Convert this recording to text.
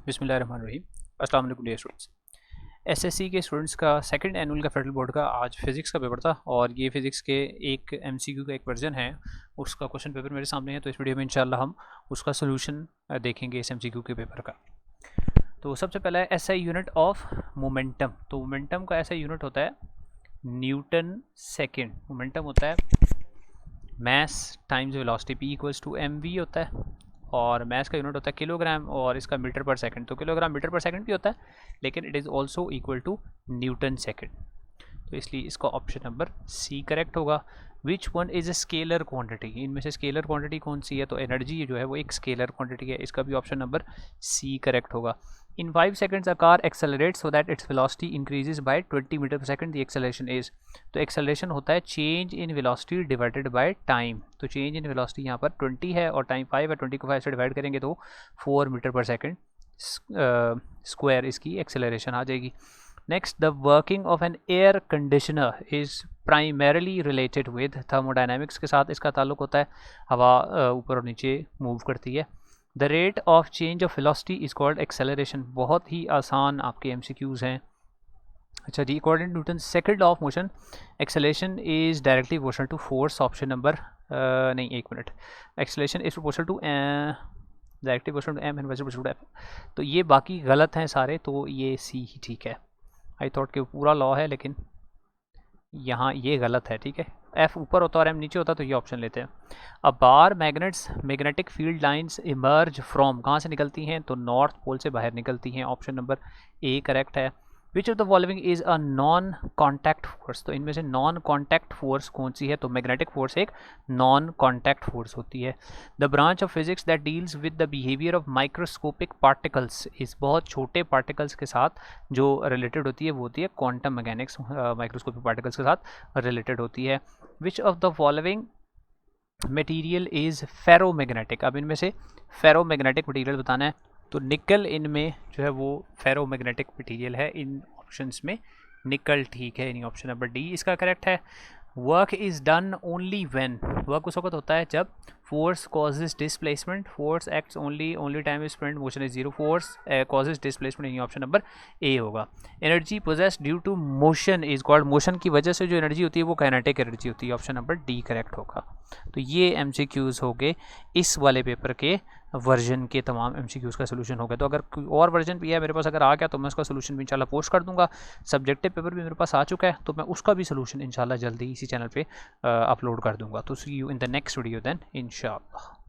बिस्मिल्लाहिर्रहमानिर्रहीम। अस्सलाम वालेकुम डियर स्टूडेंट्स। एसएससी के स्टूडेंट्स का सेकंड एनुअल का फेडरल बोर्ड का आज फिज़िक्स का पेपर था और ये फिज़िक्स के एक एमसीक्यू का एक वर्जन है, उसका क्वेश्चन पेपर मेरे सामने है। तो इस वीडियो में इंशाल्लाह हम उसका सोल्यूशन देखेंगे इस एमसीक्यू के पेपर का। तो सबसे पहला है एसआई यूनिट ऑफ मोमेंटम। तो मोमेंटम का ऐसा यूनिट होता है न्यूटन सेकेंड। मोमेंटम होता है mass times velocity, P equals to M V होता है, और मैस का यूनिट होता है किलोग्राम और इसका मीटर पर सेकंड। तो किलोग्राम मीटर पर सेकंड भी होता है, लेकिन it is also equal to Newton second. तो इसलिए इसका ऑप्शन नंबर सी करेक्ट होगा। Which one is a scalar quantity, इनमें से स्केलर क्वांटिटी कौन सी है? तो एनर्जी जो है वो एक स्केलर क्वांटिटी है, इसका भी ऑप्शन नंबर सी करेक्ट होगा। In 5 seconds, a car accelerates so that its velocity increases by 20 metre पर सेकंड. The acceleration is, तो acceleration होता है change in velocity divided by time. तो change in velocity यहाँ पर 20 है और time 5 है, 20 को 5 से डिवाइड करेंगे तो 4 मीटर पर सेकंड स्क्वायर इसकी acceleration आ जाएगी। Next, the working of an air conditioner is primarily related with thermodynamics के साथ इसका ताल्लुक होता है, हवा ऊपर और नीचे मूव करती है। The rate of change of velocity is called acceleration. बहुत ही आसान आपके एमसीक्यूज हैं। अच्छा जी, according to Newton second law of motion, acceleration is directly proportional to force. Option number नहीं, एक minute, acceleration is proportional to directly proportional to M and proportional to F. तो ये बाकी गलत हैं सारे, तो ये सी ही ठीक है। आई थॉट कि पूरा लॉ है, लेकिन यहाँ ये गलत है। ठीक है, एफ ऊपर होता और एम नीचे होता, तो ये ऑप्शन लेते हैं। अब बार magnets magnetic field lines emerge from, कहाँ से निकलती हैं? तो नॉर्थ पोल से बाहर निकलती हैं। ऑप्शन नंबर ए करेक्ट है। Which of the following is a non contact force, तो इनमें से नॉन कॉन्टैक्ट फोर्स कौन सी है? तो मैग्नेटिक फोर्स एक नॉन कॉन्टैक्ट फोर्स होती है। The branch of physics that deals with the behaviour of microscopic particles, इस बहुत छोटे पार्टिकल्स के साथ जो रिलेटेड होती है वो होती है क्वांटम मैकेनिक्स, माइक्रोस्कोपिक पार्टिकल्स के साथ रिलेटेड होती है। Which of the following material is ferromagnetic, अब इनमें से फेरोमैग्नेटिक मटेरियल बताना है, तो निकल इनमें जो है वो फेरोमैग्नेटिक मटेरियल है। इन ऑप्शंस में निकल ठीक है, यानी ऑप्शन नंबर डी इसका करेक्ट है। Work is done only when, work उस वक्त होता है जब force causes displacement, force acts only time is spent, motion is zero, force causes displacement, यानी ऑप्शन नंबर ए होगा। Energy possessed due to motion is called, motion की वजह से जो एनर्जी होती है वो काइनेटिक एनर्जी होती है। ऑप्शन नंबर डी करेक्ट होगा। तो ये एमसीक्यूज हो गए इस वाले पेपर के वर्जन के, तमाम एमसीक्यूज का सोल्यूशन हो गया। तो अगर कोई और वर्जन भी है मेरे पास, अगर आ गया तो मैं उसका सोल्यूशन भी इंशाल्लाह पोस्ट कर दूंगा। सब्जेक्टिव पेपर भी मेरे पास आ चुका है, तो मैं उसका भी सोल्यूशन इंशाल्लाह जल्दी इसी चैनल पे अपलोड कर दूंगा। तो see you in the next video then इंशाल्लाह।